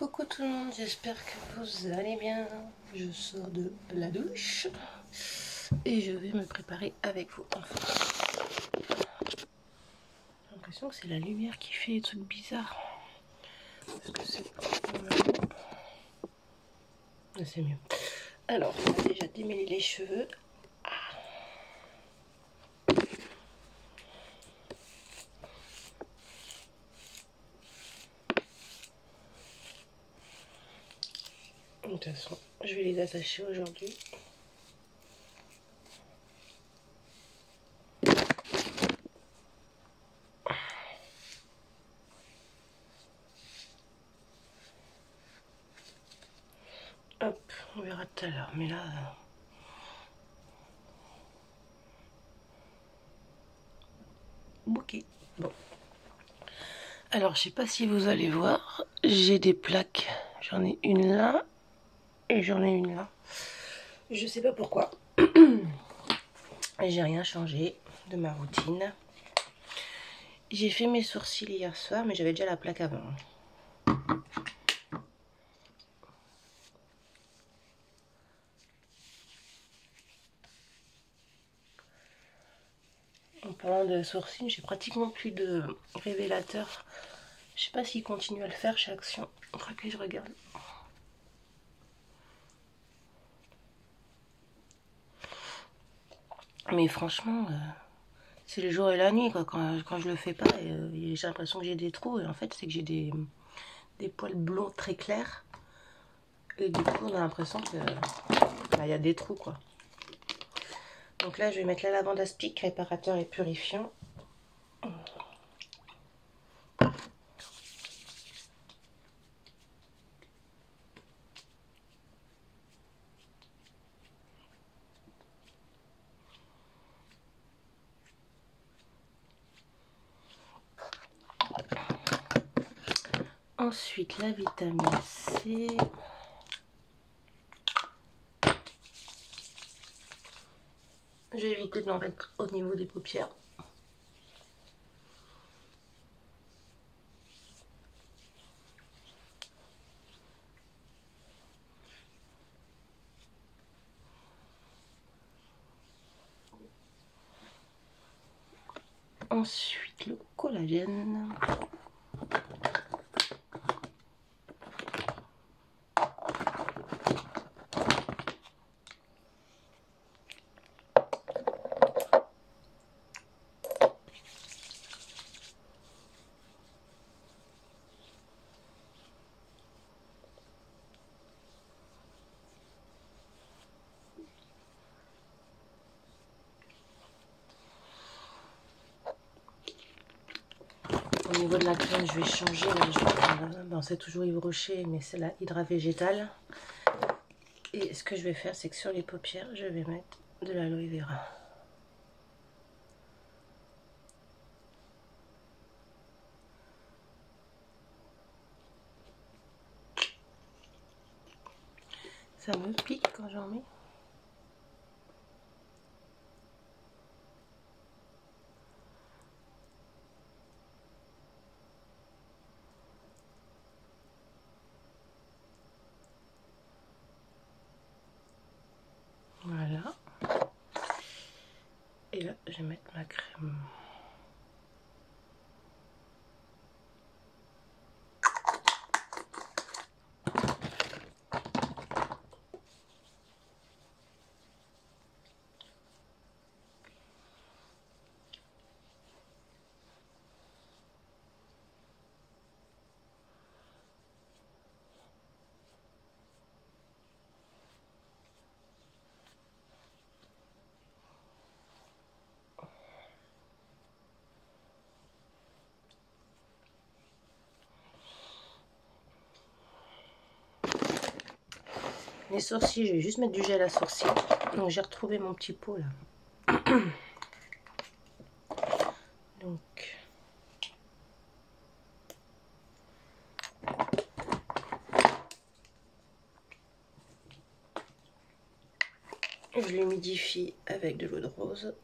Coucou tout le monde, j'espère que vous allez bien. Je sors de la douche et je vais me préparer avec vous. J'ai l'impression que c'est la lumière qui fait des trucs bizarres. Parce que c'est mieux. Alors, on va déjà démêler les cheveux. De toute façon, je vais les attacher aujourd'hui. Hop, on verra tout à l'heure. Mais là... ok. Bon. Alors, je sais pas si vous allez voir, j'ai des plaques. J'en ai une là et j'en ai une là. Je sais pas pourquoi. J'ai rien changé de ma routine. J'ai fait mes sourcils hier soir, mais j'avais déjà la plaque avant. En parlant de sourcils, j'ai pratiquement plus de révélateur. Je sais pas s'il continue à le faire chez Action. Ok, je regarde. Mais franchement, c'est le jour et la nuit quoi. Quand je le fais pas, j'ai l'impression que j'ai des trous. Et en fait, c'est que j'ai des poils blonds très clairs. Et du coup, on a l'impression que bah, y a des trous quoi. Donc là, je vais mettre la lavande aspic, réparateur et purifiant. Ensuite, la vitamine C. Je vais éviter de l'en mettre au niveau des paupières. Ensuite, le collagène. Au niveau de la crème, je vais changer. Bon, c'est toujours Yves Rocher, mais c'est la Hydra Végétale. Et ce que je vais faire, c'est que sur les paupières, je vais mettre de l'aloe vera. Ça me pique quand j'en mets. Voilà. Et là, je vais mettre ma crème. Les sourcils, je vais juste mettre du gel à sourcils. Donc j'ai retrouvé mon petit pot là. Donc je l'humidifie avec de l'eau de rose.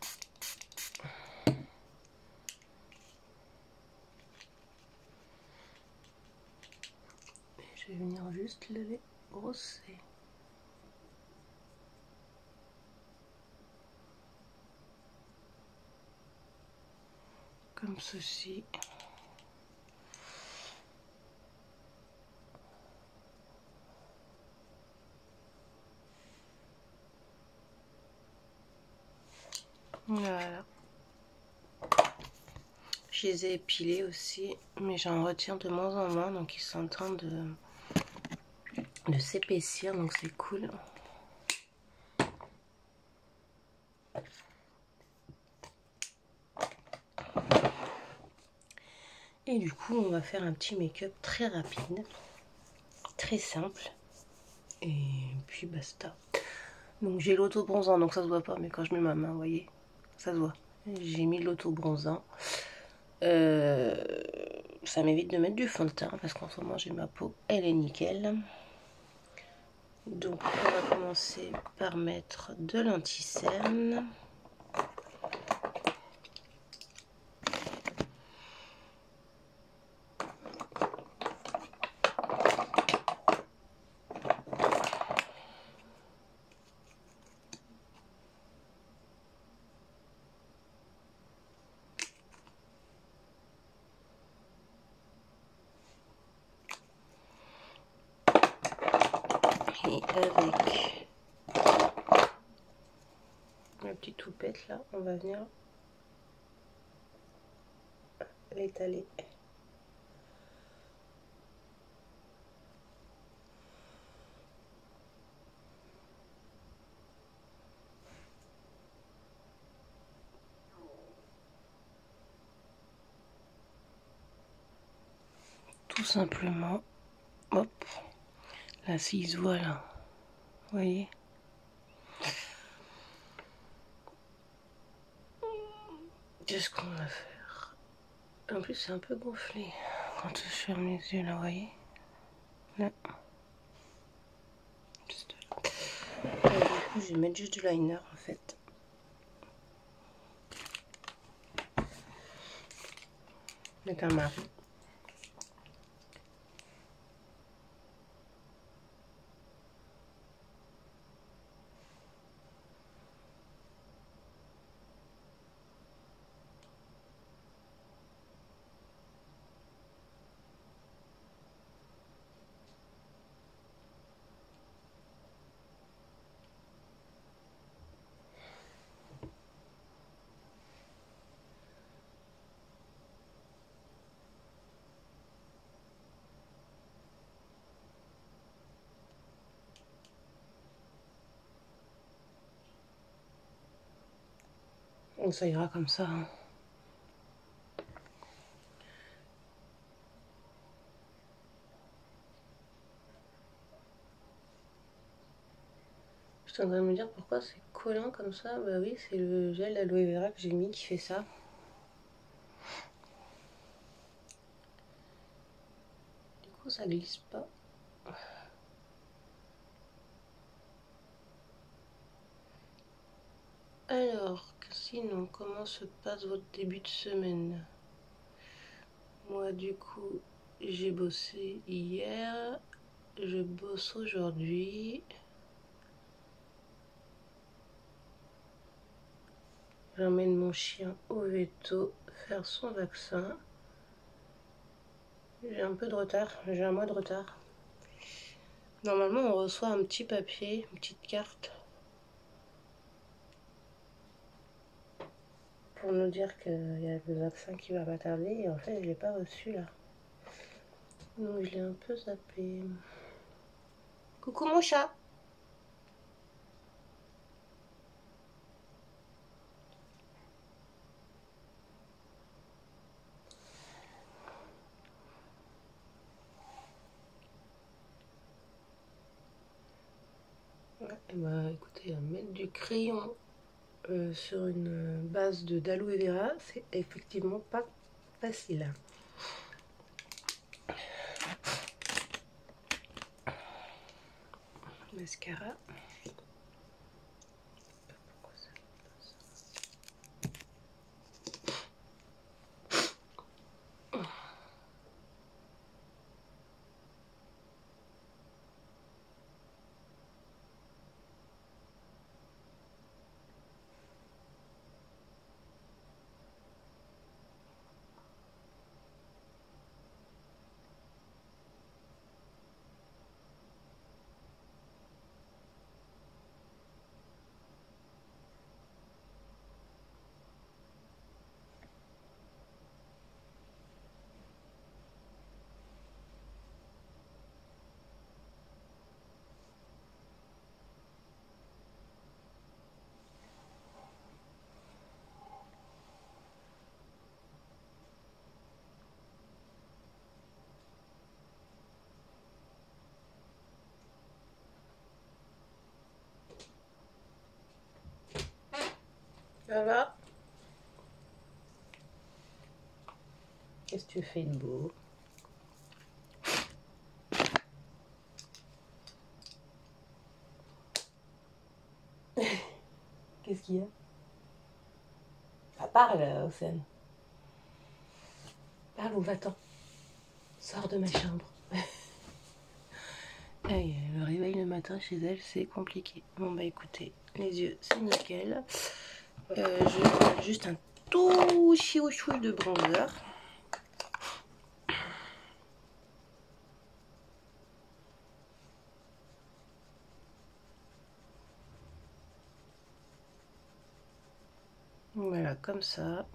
Et je je vais venir juste les brosser. Comme ceci. Voilà. Je les ai épilés aussi, mais j'en retire de moins en moins, donc ils sont en train de s'épaissir, donc c'est cool. Et du coup, on va faire un petit make-up très rapide, très simple, et puis basta. Donc j'ai l'auto-bronzant, donc ça se voit pas, mais quand je mets ma main, vous voyez, ça se voit. J'ai mis l'auto-bronzant. Ça m'évite de mettre du fond de teint, parce qu'en ce moment j'ai ma peau, elle est nickel. Donc on va commencer par mettre de l'anti-cerne. Et avec la petite toupette là, on va venir l'étaler. Tout simplement, hop, là si il se voit là, vous voyez. Qu'est-ce qu'on va faire? En plus c'est un peu gonflé quand je ferme les yeux là, vous voyez. Là. Juste là. Et du coup je vais mettre juste du liner en fait. Mettre un marron. Donc ça ira comme ça. Hein. Je suis en train de me dire pourquoi c'est collant comme ça. Bah oui, c'est le gel d'aloe vera que j'ai mis qui fait ça. Du coup ça glisse pas. Alors, sinon, comment se passe votre début de semaine? Moi, du coup, j'ai bossé hier, je bosse aujourd'hui. J'emmène mon chien au veto faire son vaccin. J'ai un peu de retard, j'ai un mois de retard. Normalement, on reçoit un petit papier, une petite carte pour nous dire qu'il y a le vaccin qui va pas tarder. Et en fait, je l'ai pas reçu là. Donc, je l'ai un peu zappé. Coucou mon chat! Ouais, et bah écoutez, mettre du crayon sur une base de d'aloe vera, c'est effectivement pas facile. Mascara. Qu'est-ce que tu fais de beau? Qu'est-ce qu'il y a? Ah, parle, Océane. Parle ou va-t'en. Sors de ma chambre. Le réveil le matin chez elle, c'est compliqué. Bon bah écoutez, les yeux, c'est nickel. Je vais mettre juste un tout chouchou de bronzer. Voilà, comme ça.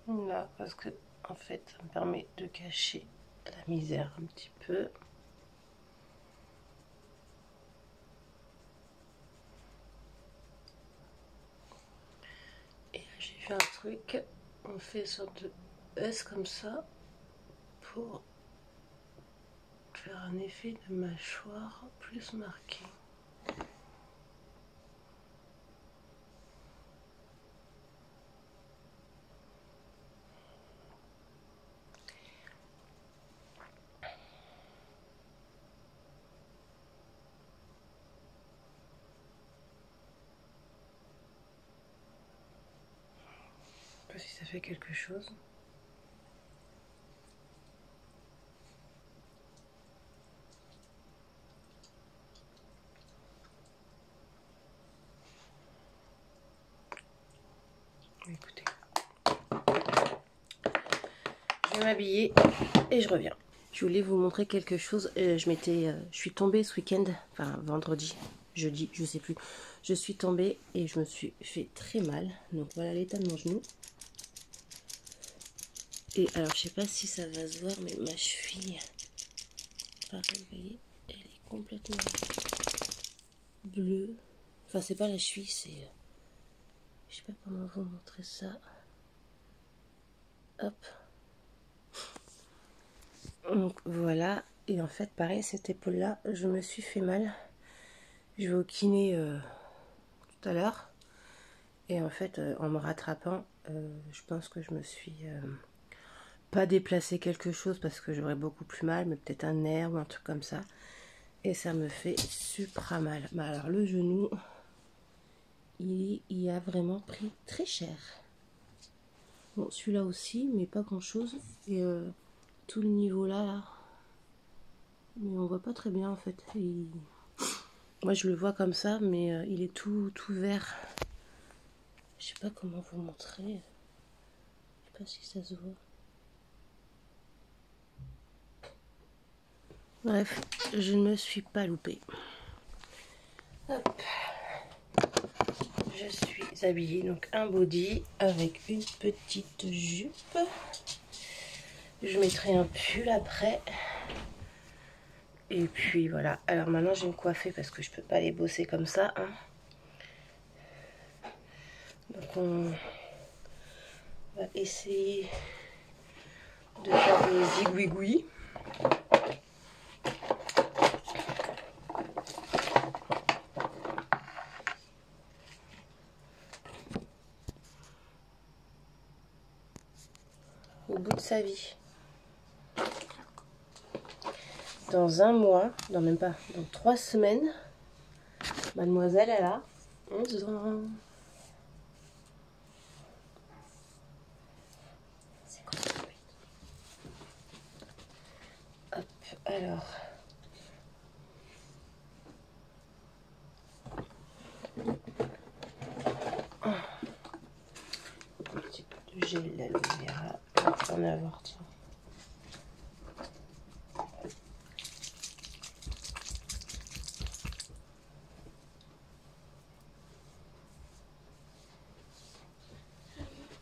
Là, parce que en fait, ça me permet de cacher la misère un petit peu. Et là, j'ai fait un truc, on fait une sorte de S comme ça pour faire un effet de mâchoire plus marqué. Je sais pas si ça fait quelque chose. Écoutez, je vais m'habiller et je reviens. Je voulais vous montrer quelque chose. Je suis tombée ce week-end, enfin vendredi, jeudi, je sais plus. Je suis tombée et je me suis fait très mal. Donc voilà l'état de mon genou. Et alors je sais pas si ça va se voir, mais ma cheville, pareil, vous voyez, elle est complètement bleue. Enfin c'est pas la cheville, c'est... je sais pas comment vous montrer ça. Hop. Donc voilà, et en fait pareil, cette épaule là, je me suis fait mal. Je vais au kiné tout à l'heure. Et en fait, en me rattrapant, je pense que je me suis pas déplacé quelque chose parce que j'aurais beaucoup plus mal, mais peut-être un nerf ou un truc comme ça. Et ça me fait supra mal. Bah alors le genou, il a vraiment pris très cher. Bon, celui-là aussi, mais pas grand-chose. Et tout le niveau là, mais on voit pas très bien en fait. Moi je le vois comme ça, mais il est tout vert. Je sais pas comment vous montrer. Je sais pas si ça se voit. Bref, je ne me suis pas loupée. Hop. Je suis habillée, donc un body avec une petite jupe. Je mettrai un pull après. Et puis voilà. Alors maintenant, je vais me coiffer parce que je peux pas aller bosser comme ça. Hein. Donc on va essayer de faire des zigouigouis. Au bout de sa vie. Dans un mois, non même pas, dans 3 semaines, mademoiselle elle a 11 ans. C'est quoi ça? Hop, alors. Un petit peu de gel d'aloe vera. On va en avoir, tiens.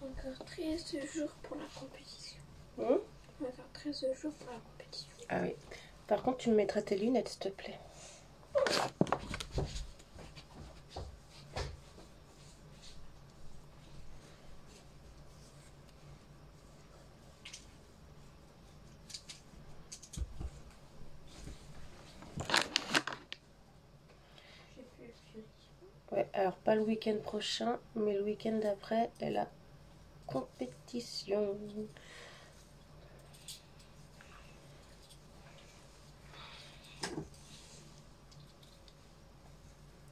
Encore 13 jours pour la compétition. Encore 13 jours pour la compétition. Ah oui. Par contre, tu me mettras tes lunettes, s'il te plaît. Ouais, alors pas le week-end prochain, mais le week-end d'après, elle a compétition.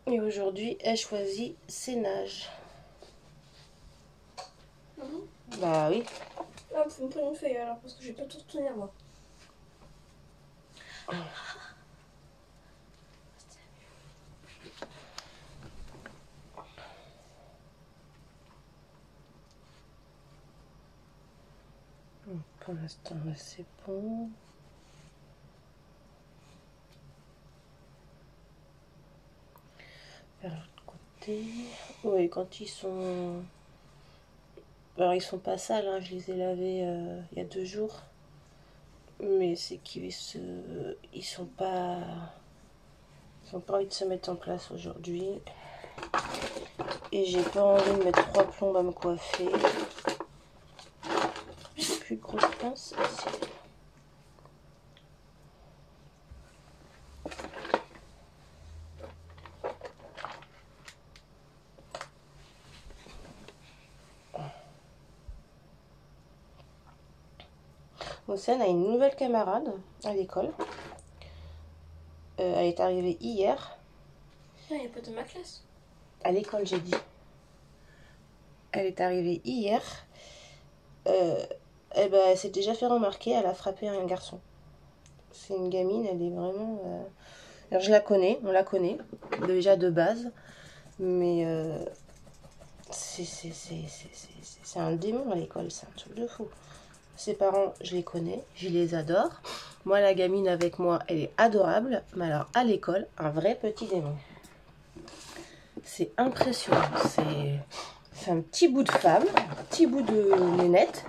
Et aujourd'hui, elle choisit ses nages. Bah oui. Ah, faut me prendre une feuille alors, parce que je vais pas tout retenir moi. Pour l'instant, c'est bon. Vers l'autre côté. Oui, quand ils sont... Alors, ils sont pas sales, hein. Je les ai lavés il y a 2 jours. Mais c'est qu'ils ils sont pas... Ils ont pas envie de se mettre en place aujourd'hui. Et j'ai pas envie de mettre 3 plombes à me coiffer. J'ai plus de grosses pinces. Océane a une nouvelle camarade à l'école. Elle est arrivée hier. Ah, il n'y a pas de ma classe. À l'école, j'ai dit. Elle est arrivée hier. Eh ben, elle s'est déjà fait remarquer, elle a frappé un garçon. C'est une gamine, elle est vraiment... Alors, je la connais, on la connaît, déjà de base. Mais c'est un démon à l'école, c'est un truc de fou. Ses parents, je les connais, je les adore. Moi, la gamine avec moi, elle est adorable. Mais alors, à l'école, un vrai petit démon. C'est impressionnant. C'est un petit bout de femme, un petit bout de nénette.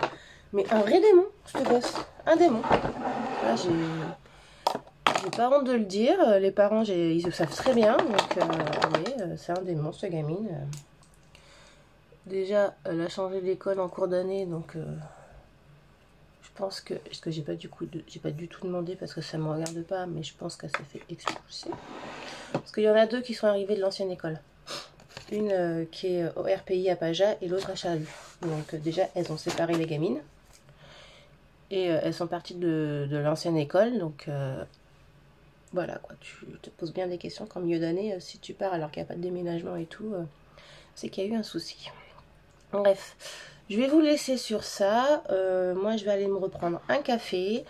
Mais un vrai démon, ce gosse. Un démon. Là, j'ai pas honte de le dire. Les parents, ils le savent très bien. Donc, c'est un démon, ce gamine. Déjà, elle a changé d'école en cours d'année. Donc, je pense que... Parce que j'ai pas du tout demandé parce que ça me regarde pas. Mais je pense qu'elle s'est fait expulser. Parce qu'il y en a 2 qui sont arrivés de l'ancienne école. Une qui est au RPI à Paja et l'autre à Charlie. Donc, déjà, elles ont séparé les gamines. Et elles sont parties de l'ancienne école, donc voilà quoi, tu te poses bien des questions qu'en milieu d'année, si tu pars alors qu'il n'y a pas de déménagement et tout, c'est qu'il y a eu un souci. Bref, je vais vous laisser sur ça. Moi, je vais aller me reprendre un café.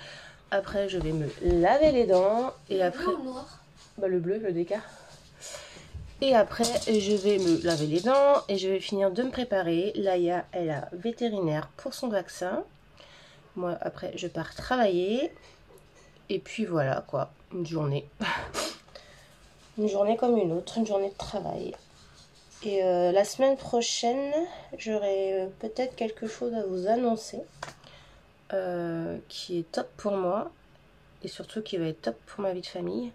Après, je vais me laver les dents. Et après... Le bleu ou le noir ? Bah, le bleu, le déca. Et après, je vais me laver les dents et je vais finir de me préparer. Laïa, elle a vétérinaire pour son vaccin. Moi, après, je pars travailler. Et puis voilà, quoi. Une journée. Une journée comme une autre. Une journée de travail. Et la semaine prochaine, j'aurai peut-être quelque chose à vous annoncer. Qui est top pour moi. Et surtout qui va être top pour ma vie de famille.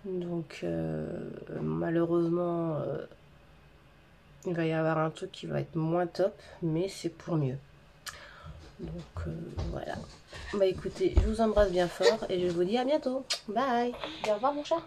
Donc, malheureusement, il va y avoir un truc qui va être moins top. Mais c'est pour mieux. Donc voilà. Bah écoutez, je vous embrasse bien fort et je vous dis à bientôt. Bye. Et au revoir mon chat.